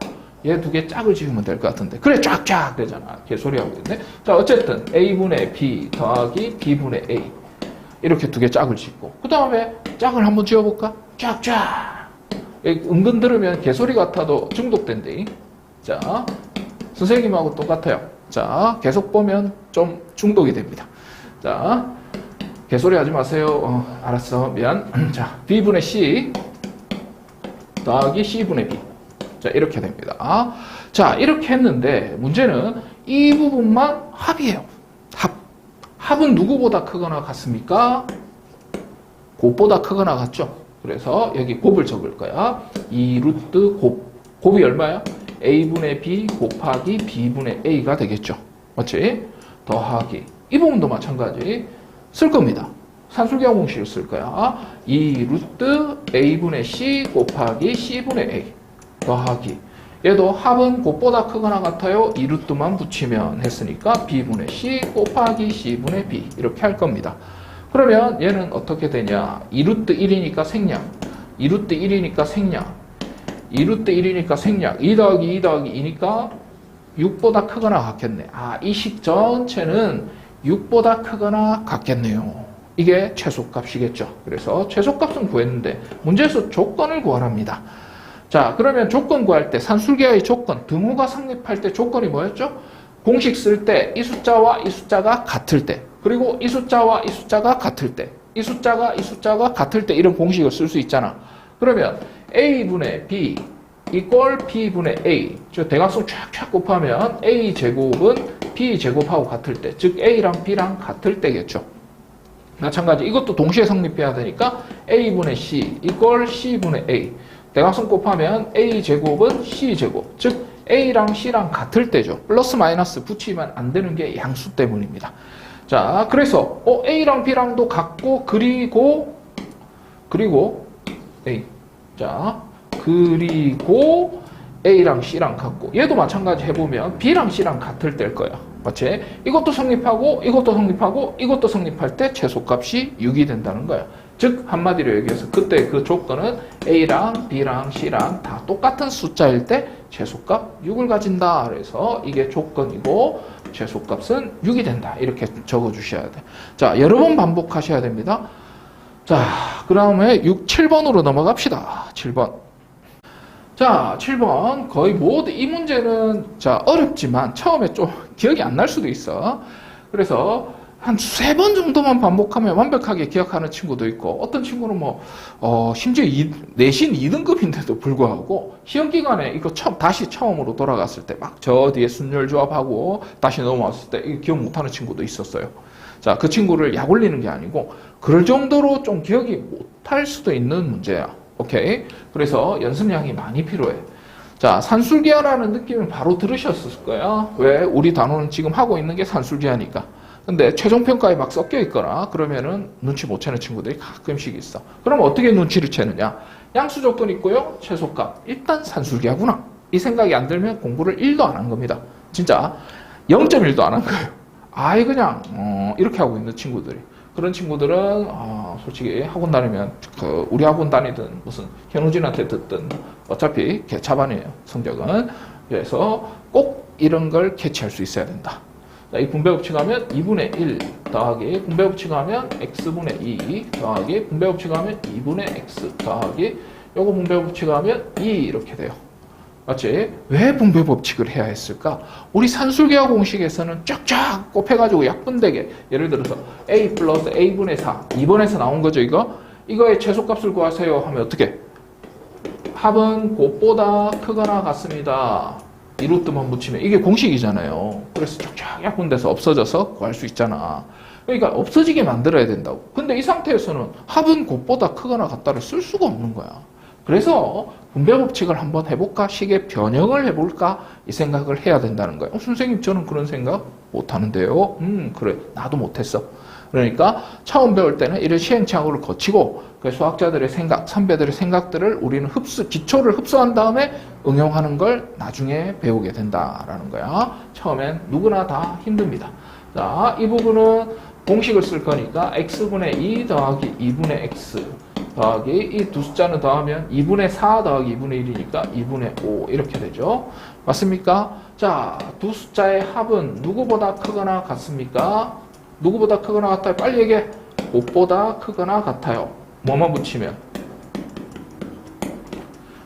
얘 두 개 짝을 지으면 될 것 같은데. 그래, 쫙쫙 되잖아. 개소리하고 있네. 자, 어쨌든 A분의 B 더하기 B분의 A. 이렇게 두 개 짝을 짓고. 그 다음에 짝을 한번 지어볼까? 쫙쫙. 은근 들으면 개소리 같아도 중독된대. 자, 선생님하고 똑같아요. 자, 계속 보면 좀 중독이 됩니다. 자, 개소리 하지 마세요. 알았어. 미안. 자, B분의 C 더하기 C분의 B. 자, 이렇게 됩니다. 자, 이렇게 했는데 문제는 이 부분만 합이에요. 합은 누구보다 크거나 같습니까? 곱보다 크거나 같죠? 그래서 여기 곱을 적을 거야. 2루트 곱. 곱이 얼마야? A분의 B 곱하기 B분의 A가 되겠죠. 맞지? 더하기. 이 부분도 마찬가지 쓸 겁니다. 산술기하 공식을 쓸 거야. 2루트 A분의 C 곱하기 C분의 A 더하기. 얘도 합은 곱보다 크거나 같아요. 2루트만 붙이면 했으니까 B분의 C 곱하기 C분의 B 이렇게 할 겁니다. 그러면 얘는 어떻게 되냐. 2루트 1이니까 생략. 2루트 1이니까 생략. 2루트 1이니까 생략. 2 더하기 2 더하기 2니까 6보다 크거나 같겠네. 이 식 전체는 6보다 크거나 같겠네요. 이게 최소값이겠죠. 그래서 최소값은 구했는데 문제에서 조건을 구하랍니다. 자, 그러면 조건 구할 때 산술기하의 조건, 등호가 성립할 때 조건이 뭐였죠? 공식 쓸 때 이 숫자와 이 숫자가 같을 때, 그리고 이 숫자와 이 숫자가 같을 때, 이 숫자가 이 숫자가 같을 때 이런 공식을 쓸 수 있잖아. 그러면 A분의 B 이꼴 B분의 A, 저 대각선 쫙쫙 곱하면 A제곱은 B제곱하고 같을 때, 즉 A랑 B랑 같을 때겠죠. 마찬가지 이것도 동시에 성립해야 되니까 A분의 C 이꼴 C분의 A, 대각선 곱하면 A제곱은 C제곱, 즉 A랑 C랑 같을 때죠. 플러스 마이너스 붙이면 안 되는 게 양수 때문입니다. 자, 그래서 A랑 B랑도 같고 그리고 A. 자, 그리고 A랑 C랑 같고 얘도 마찬가지 해보면 B랑 C랑 같을 때일 거야. 맞지? 이것도 성립하고 이것도 성립하고 이것도 성립할 때 최소값이 6이 된다는 거야. 즉 한마디로 얘기해서 그때 그 조건은 A랑 B랑 C랑 다 똑같은 숫자일 때 최소값 6을 가진다. 그래서 이게 조건이고 최소값은 6이 된다. 이렇게 적어주셔야 돼. 자, 여러 번 반복하셔야 됩니다. 자, 그 다음에 7번으로 넘어갑시다. 7번. 자, 7번. 거의 모두 이 문제는 자, 어렵지만 처음에 좀 기억이 안 날 수도 있어. 그래서 한 3번 정도만 반복하면 완벽하게 기억하는 친구도 있고, 어떤 친구는 심지어 내신 2등급인데도 불구하고, 시험 기간에 이거 다시 처음으로 돌아갔을 때 막 저 뒤에 순열 조합하고 다시 넘어왔을 때 이거 기억 못하는 친구도 있었어요. 자, 그 친구를 약 올리는 게 아니고, 그럴 정도로 좀 기억이 못할 수도 있는 문제야. 오케이? 그래서 연습량이 많이 필요해. 자, 산술기하라는 느낌을 바로 들으셨을 거야. 왜? 우리 단원은 지금 하고 있는 게 산술기하니까. 근데 최종평가에 막 섞여 있거나 그러면은 눈치 못 채는 친구들이 가끔씩 있어. 그럼 어떻게 눈치를 채느냐? 양수 조건 있고요. 최소값. 일단 산술기하구나. 이 생각이 안 들면 공부를 1도 안 한 겁니다. 진짜 0.1도 안 한 거예요. 그냥 이렇게 하고 있는 친구들이. 그런 친구들은 솔직히 학원 다니면 우리 학원 다니든 무슨 현우진한테 듣든 어차피 개차반이에요. 성적은. 그래서 꼭 이런 걸 캐치할 수 있어야 된다. 자, 이 분배 법칙하면 2분의 1 더하기 분배 법칙하면 x분의 2 더하기 분배 법칙하면 2분의 x 더하기 요거 분배 법칙하면 2 이렇게 돼요. 맞지? 왜 분배 법칙을 해야 했을까? 우리 산술기하 공식에서는 쫙쫙 곱해가지고 약분되게 예를 들어서 a 플러스 a분의 4 2번에서 나온 거죠 이거? 이거의 최소값을 구하세요 하면 어떻게? 합은 곱보다 크거나 같습니다. 이루트만 붙이면 이게 공식이잖아요. 그래서 쫙쫙 약분돼서 없어져서 구할 수 있잖아. 그러니까 없어지게 만들어야 된다고. 근데 이 상태에서는 합은 곱보다 크거나 같다를 쓸 수가 없는 거야. 그래서 분배 법칙을 한번 해볼까? 식의 변형을 해볼까? 이 생각을 해야 된다는 거예요. 선생님 저는 그런 생각 못하는데요. 그래 나도 못했어. 그러니까 처음 배울 때는 이런 시행착오를 거치고 그 수학자들의 생각, 선배들의 생각들을 우리는 기초를 흡수한 다음에 응용하는 걸 나중에 배우게 된다라는 거야. 처음엔 누구나 다 힘듭니다. 자, 이 부분은 공식을 쓸 거니까 x분의 2 더하기 2분의 x 더하기 이 두 숫자는 더하면 2분의 4 더하기 2분의 1이니까 2분의 5 이렇게 되죠. 맞습니까? 자, 두 숫자의 합은 누구보다 크거나 같습니까? 누구보다 크거나 같아요? 빨리 얘기해. 5보다 크거나 같아요. 뭐만 붙이면?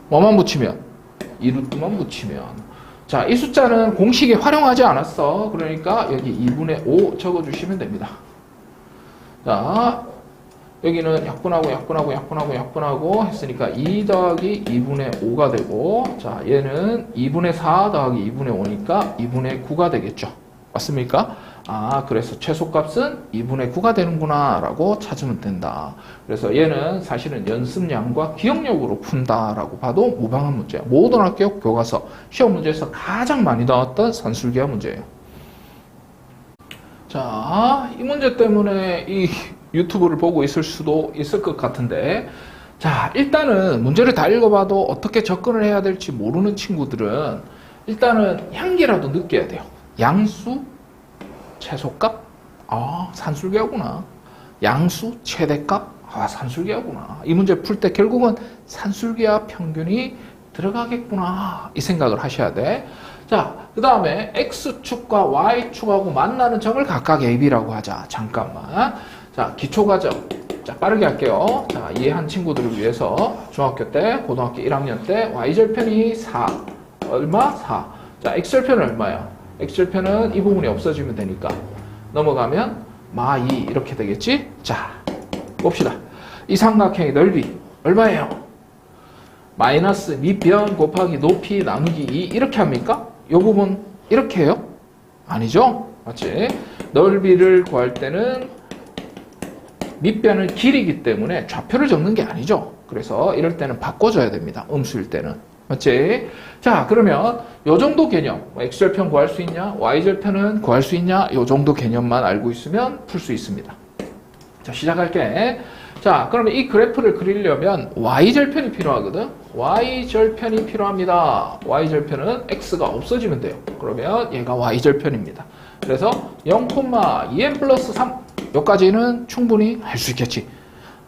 뭐만 붙이면? 이루트만 붙이면. 자, 이 숫자는 공식에 활용하지 않았어. 그러니까 여기 2분의 5 적어주시면 됩니다. 자, 여기는 약분하고 했으니까 2 더하기 2분의 5가 되고, 자, 얘는 2분의 4 더하기 2분의 5니까 2분의 9가 되겠죠. 맞습니까? 아, 그래서 최소값은 2분의 9가 되는구나 라고 찾으면 된다. 그래서 얘는 사실은 연습량과 기억력으로 푼다라고 봐도 무방한 문제야. 모든 학교 교과서 시험 문제에서 가장 많이 나왔던 산술기하 문제예요. 자, 이 문제 때문에 이 유튜브를 보고 있을 수도 있을 것 같은데, 자, 일단은 문제를 다 읽어봐도 어떻게 접근을 해야 될지 모르는 친구들은 일단은 향기라도 느껴야 돼요. 양수, 최소값? 아, 산술기하구나. 양수, 최대값? 아, 산술기하구나. 이 문제 풀 때 결국은 산술기하 평균이 들어가겠구나. 이 생각을 하셔야 돼. 자, 그 다음에 X축과 Y축하고 만나는 점을 각각 AB라고 하자. 잠깐만. 자, 기초과정. 자, 빠르게 할게요. 자, 이해한 친구들을 위해서 중학교 때, 고등학교 1학년 때 Y절편이 4. 얼마? 4. 자, X절편은 얼마야? X절편은 이 부분이 없어지면 되니까 넘어가면 마2 이렇게 되겠지? 자, 봅시다. 이 삼각형의 넓이 얼마예요? 마이너스 밑변 곱하기 높이 나누기 2 이렇게 합니까? 이 부분 이렇게 해요? 아니죠? 맞지? 넓이를 구할 때는 밑변을 길이기 때문에 좌표를 적는 게 아니죠. 그래서 이럴 때는 바꿔줘야 됩니다. 음수일 때는. 맞지? 자, 그러면 요 정도 개념, X절편 구할 수 있냐? Y절편은 구할 수 있냐? 요 정도 개념만 알고 있으면 풀 수 있습니다. 자, 시작할게. 자, 그러면 이 그래프를 그리려면 Y절편이 필요하거든? Y절편이 필요합니다. Y절편은 X가 없어지면 돼요. 그러면 얘가 Y절편입니다. 그래서 0,2n 플러스 3 여기까지는 충분히 할 수 있겠지.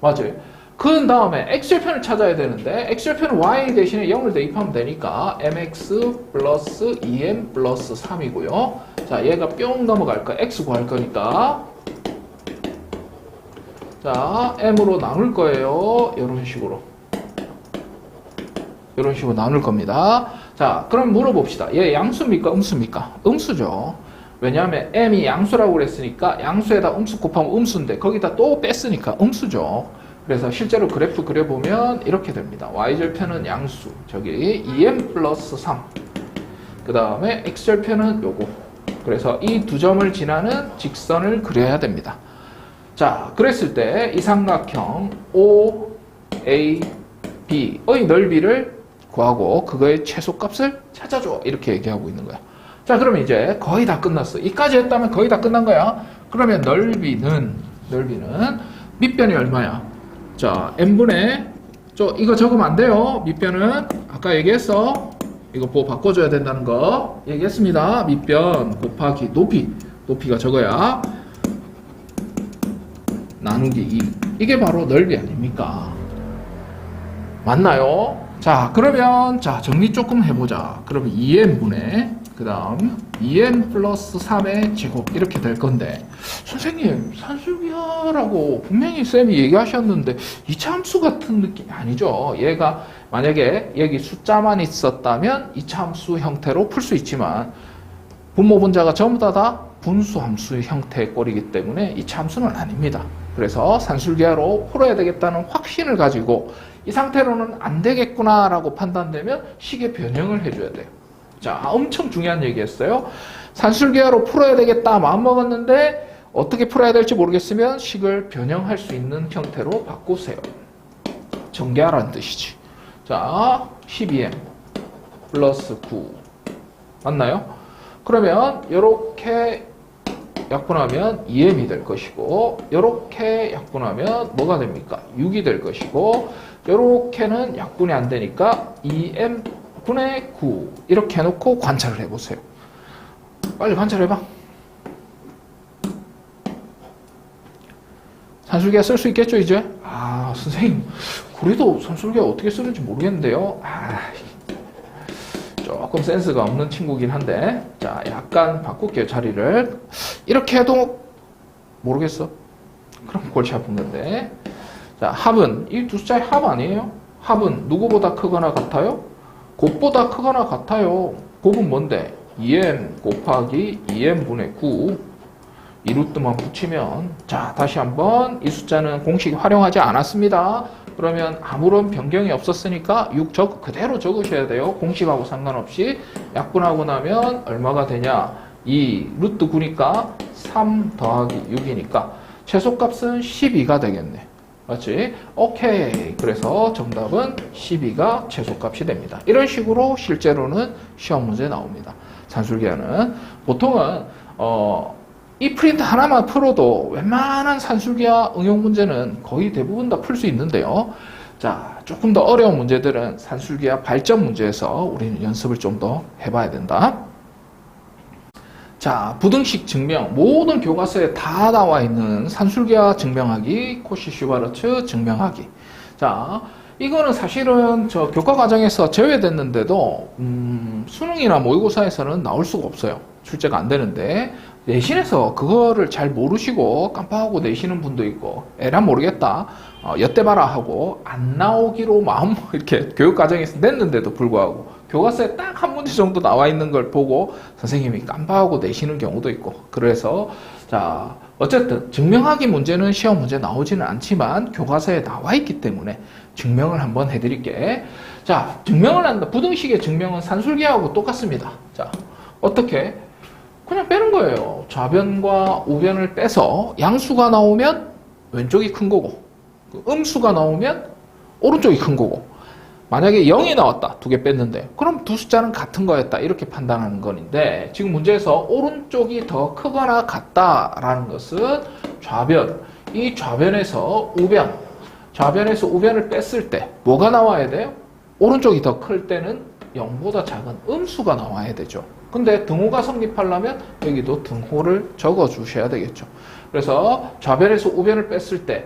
맞아요. 그 다음에 X절편을 찾아야 되는데 X절편은 Y 대신에 0을 대입하면 되니까 mx 플러스 2m 플러스 3이고요. 자, 얘가 뿅 넘어갈 거야. X 구할 거니까. 자, m으로 나눌 거예요. 이런 식으로. 이런 식으로 나눌 겁니다. 자, 그럼 물어봅시다. 얘 양수입니까? 음수입니까? 음수죠. 왜냐하면 m이 양수라고 그랬으니까 양수에다 음수 곱하면 음수인데 거기다 또 뺐으니까 음수죠. 그래서 실제로 그래프 그려보면 이렇게 됩니다. Y절편은 양수, 저기 2m 플러스 3. 그 다음에 X절편은 요거. 그래서 이 두 점을 지나는 직선을 그려야 됩니다. 자, 그랬을 때 이 삼각형 OAB의 넓이를 구하고 그거의 최소값을 찾아줘. 이렇게 얘기하고 있는 거야. 자, 그러면 이제 거의 다 끝났어. 이까지 했다면 거의 다 끝난 거야. 그러면 넓이는 밑변이 얼마야? 자, n분의 이거 적으면 안 돼요. 밑변은 아까 얘기했어. 이거 보고 바꿔줘야 된다는 거 얘기했습니다. 밑변 곱하기 높이가 적어야 나누기 2. 이게 바로 넓이 아닙니까? 맞나요? 자, 그러면 자, 정리 조금 해보자. 그러면 2n분의 그 다음 2n 플러스 3의 제곱 이렇게 될 건데, 선생님 산술기하라고 분명히 쌤이 얘기하셨는데 이차함수 같은 느낌이 아니죠. 얘가 만약에 여기 숫자만 있었다면 이차함수 형태로 풀 수 있지만 분모 분자가 전부 다 분수함수 형태의 꼴이기 때문에 이차함수는 아닙니다. 그래서 산술기하로 풀어야 되겠다는 확신을 가지고 이 상태로는 안 되겠구나 라고 판단되면 식의 변형을 해줘야 돼요. 자, 엄청 중요한 얘기였어요. 산술기하로 풀어야 되겠다 마음먹었는데 어떻게 풀어야 될지 모르겠으면 식을 변형할 수 있는 형태로 바꾸세요. 전개하라는 뜻이지. 자, 12m 플러스 9 맞나요? 그러면 이렇게 약분하면 2m이 될 것이고, 이렇게 약분하면 뭐가 됩니까? 6이 될 것이고, 이렇게는 약분이 안 되니까 2m분의 9 이렇게 해놓고 관찰을 해보세요. 빨리 관찰해봐. 산술기하 쓸 수 있겠죠, 이제? 아, 선생님, 그래도 산술기하 어떻게 쓰는지 모르겠는데요. 조금 센스가 없는 친구긴 한데, 자, 약간 바꿀게요, 자리를. 이렇게 해도 모르겠어. 그럼 골치 아픈 건데. 자, 합은, 이 두 숫자의 합 아니에요? 합은 누구보다 크거나 같아요? 곱보다 크거나 같아요. 곱은 뭔데? 2n 곱하기 2n분의 9. 이 루트만 붙이면, 자, 다시 한번 이 숫자는 공식 활용하지 않았습니다. 그러면 아무런 변경이 없었으니까 6 그대로 적으셔야 돼요. 공식하고 상관없이. 약분하고 나면 얼마가 되냐? 2 루트 9니까 3 더하기 6이니까 최소값은 12가 되겠네. 맞지? 오케이. 그래서 정답은 12가 최소값이 됩니다. 이런 식으로 실제로는 시험 문제 나옵니다. 산술기하는. 보통은 이 프린트 하나만 풀어도 웬만한 산술기하 응용 문제는 거의 대부분 다 풀 수 있는데요. 자, 조금 더 어려운 문제들은 산술기하 발전 문제에서 우리는 연습을 좀 더 해봐야 된다. 자, 부등식 증명. 모든 교과서에 다 나와 있는 산술기하 증명하기, 코시-슈바르츠 증명하기. 자, 이거는 사실은 저 교과 과정에서 제외됐는데도 수능이나 모의고사에서는 나올 수가 없어요. 출제가 안 되는데 내신에서 그거를 잘 모르시고 깜빡하고 내시는 분도 있고 에라 모르겠다 엿대 봐라 하고 안 나오기로 마음 이렇게 교육 과정에서 냈는데도 불구하고 교과서에 딱 한 문제 정도 나와 있는 걸 보고 선생님이 깜빡하고 내시는 경우도 있고 그래서 자 어쨌든 증명하기 문제는 시험 문제 나오지는 않지만 교과서에 나와 있기 때문에 증명을 한번 해드릴게. 자, 증명을 한다. 부등식의 증명은 산술기하고 똑같습니다. 자, 어떻게? 그냥 빼는 거예요. 좌변과 우변을 빼서 양수가 나오면 왼쪽이 큰 거고 음수가 나오면 오른쪽이 큰 거고 만약에 0이 나왔다. 2개 뺐는데 그럼 두 숫자는 같은 거였다. 이렇게 판단하는 건데 지금 문제에서 오른쪽이 더 크거나 같다라는 것은 좌변, 이 좌변에서 우변, 좌변에서 우변을 뺐을 때 뭐가 나와야 돼요? 오른쪽이 더 클 때는 0보다 작은 음수가 나와야 되죠. 근데 등호가 성립하려면 여기도 등호를 적어 주셔야 되겠죠. 그래서 좌변에서 우변을 뺐을 때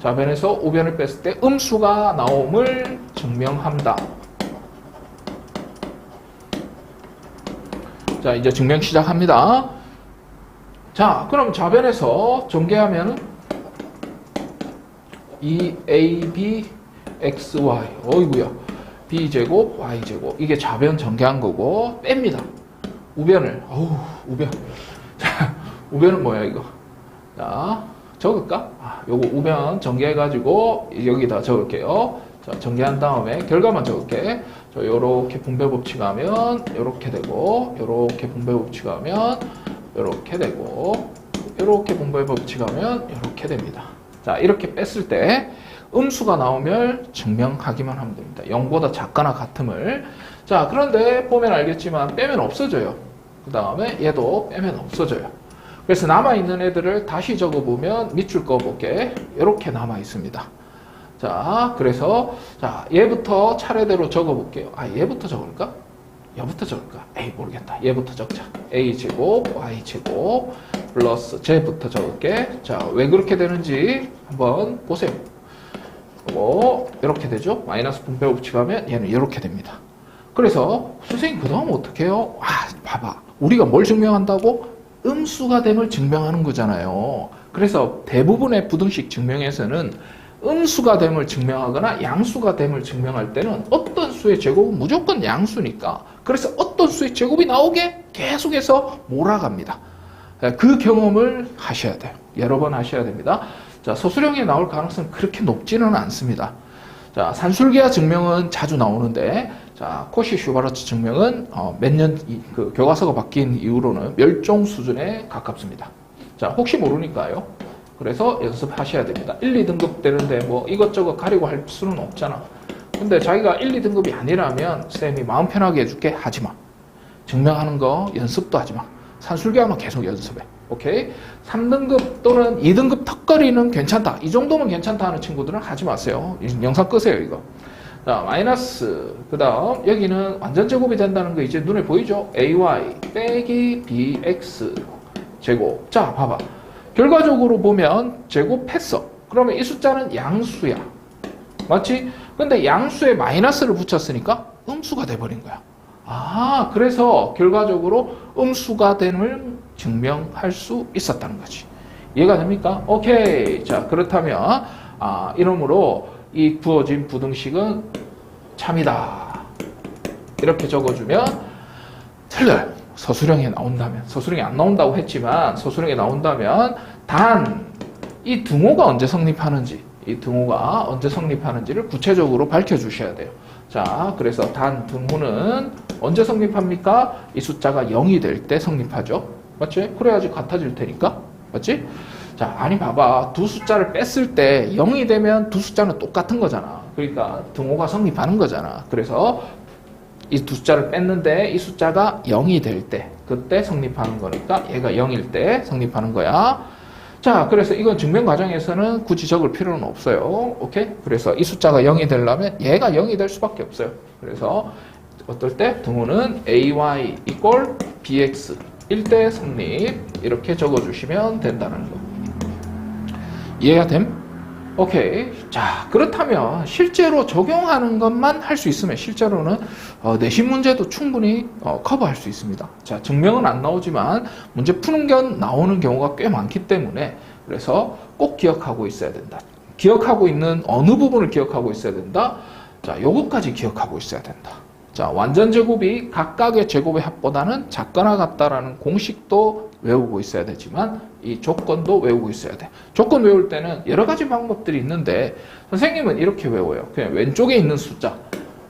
좌변에서 우변을 뺐을 때 음수가 나옴을 증명한다. 자, 이제 증명 시작합니다. 자, 그럼 좌변에서 전개하면 2ab xy 어이구야 b제곱 y제곱 이게 좌변 전개한 거고 뺍니다. 우변을 우변 자 우변은 뭐야 이거 자 적을까? 요거 우변 전개해가지고 여기다 적을게요. 자 전개한 다음에 결과만 적을게. 자 요렇게 분배 법칙하면 요렇게 되고 요렇게 분배 법칙하면 요렇게 되고 요렇게 분배 법칙하면 요렇게 됩니다. 자 이렇게 뺐을 때 음수가 나오면 증명하기만 하면 됩니다. 0보다 작거나 같음을. 자, 그런데 보면 알겠지만 빼면 없어져요. 그 다음에 얘도 빼면 없어져요. 그래서 남아있는 애들을 다시 적어보면 밑줄 그어볼게. 이렇게 남아있습니다. 자, 그래서 자 얘부터 차례대로 적어볼게요. 얘부터 적을까? 얘부터 적을까? 에이 모르겠다. 얘부터 적자. a제곱 y제곱 플러스 쟤부터 적을게. 자, 왜 그렇게 되는지 한번 보세요. 이렇게 되죠. 마이너스 분배 법칙하면 얘는 이렇게 됩니다. 그래서 선생님 그 다음 어떻게 해요? 봐봐. 우리가 뭘 증명한다고? 음수가 됨을 증명하는 거잖아요. 그래서 대부분의 부등식 증명에서는 음수가 됨을 증명하거나 양수가 됨을 증명할 때는 어떤 수의 제곱은 무조건 양수니까 그래서 어떤 수의 제곱이 나오게 계속해서 몰아갑니다. 그 경험을 하셔야 돼요. 여러 번 하셔야 됩니다. 자, 서술형에 나올 가능성은 그렇게 높지는 않습니다. 자, 산술기하 증명은 자주 나오는데, 자, 코시-슈바르츠 증명은 몇 년, 그 교과서가 바뀐 이후로는 멸종 수준에 가깝습니다. 자, 혹시 모르니까요. 그래서 연습하셔야 됩니다. 1, 2등급 되는데 뭐 이것저것 가리고 할 수는 없잖아. 근데 자기가 1, 2등급이 아니라면 쌤이 마음 편하게 해줄게. 하지 마. 증명하는 거 연습도 하지 마. 산술기하는 계속 연습해. 오케이? 3등급 또는 2등급 턱걸이는 괜찮다. 이 정도면 괜찮다 하는 친구들은 하지 마세요. 영상 끄세요, 이거. 자, 마이너스. 그 다음, 여기는 완전 제곱이 된다는 거 이제 눈에 보이죠? ay 빼기 bx 제곱. 자, 봐봐. 결과적으로 보면 제곱했어. 그러면 이 숫자는 양수야. 맞지? 근데 양수에 마이너스를 붙였으니까 음수가 돼버린 거야. 아, 그래서 결과적으로 음수가 됨을 증명할 수 있었다는 거지. 이해가 됩니까? 오케이. 자, 그렇다면 이러므로 이 부어진 부등식은 참이다. 이렇게 적어주면 틀려요. 서술형에 나온다면. 서술형에 안 나온다고 했지만 서술형에 나온다면 단 이 등호가 언제 성립하는지, 이 등호가 언제 성립하는지를 구체적으로 밝혀주셔야 돼요. 자, 그래서 단 등호는 언제 성립합니까? 이 숫자가 0이 될 때 성립하죠. 맞지? 그래야지 같아질 테니까. 맞지? 자, 아니 봐봐. 두 숫자를 뺐을 때 0이 되면 두 숫자는 똑같은 거잖아. 그러니까 등호가 성립하는 거잖아. 그래서 이 두 숫자를 뺐는데 이 숫자가 0이 될 때, 그때 성립하는 거니까 얘가 0일 때 성립하는 거야. 자, 그래서 이건 증명 과정에서는 굳이 적을 필요는 없어요. 오케이? 그래서 이 숫자가 0이 되려면 얘가 0이 될 수밖에 없어요. 그래서 어떨 때 등호는 AY equal BX 일 때 성립, 이렇게 적어주시면 된다는 거. 이해가 됨? 오케이. 자, 그렇다면 실제로 적용하는 것만 할 수 있으면 실제로는 내신 문제도 충분히 커버할 수 있습니다. 자, 증명은 안 나오지만 문제 푸는 게 나오는 경우가 꽤 많기 때문에 그래서 꼭 기억하고 있어야 된다. 기억하고 있는 어느 부분을 기억하고 있어야 된다? 자, 요거까지 기억하고 있어야 된다. 자, 완전 제곱이 각각의 제곱의 합보다는 작거나 같다라는 공식도 외우고 있어야 되지만 이 조건도 외우고 있어야 돼. 조건 외울 때는 여러 가지 방법들이 있는데 선생님은 이렇게 외워요. 그냥 왼쪽에 있는 숫자,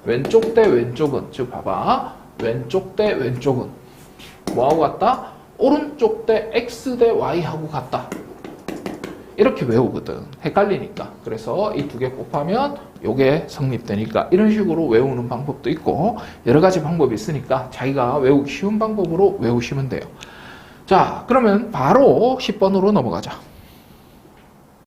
왼쪽 대 왼쪽은, 즉 봐봐, 왼쪽 대 왼쪽은 뭐하고 같다? 오른쪽 대 X 대 Y하고 같다. 이렇게 외우거든. 헷갈리니까. 그래서 이 두 개 곱하면 요게 성립되니까 이런 식으로 외우는 방법도 있고 여러 가지 방법이 있으니까 자기가 외우기 쉬운 방법으로 외우시면 돼요. 자, 그러면 바로 10번으로 넘어가자.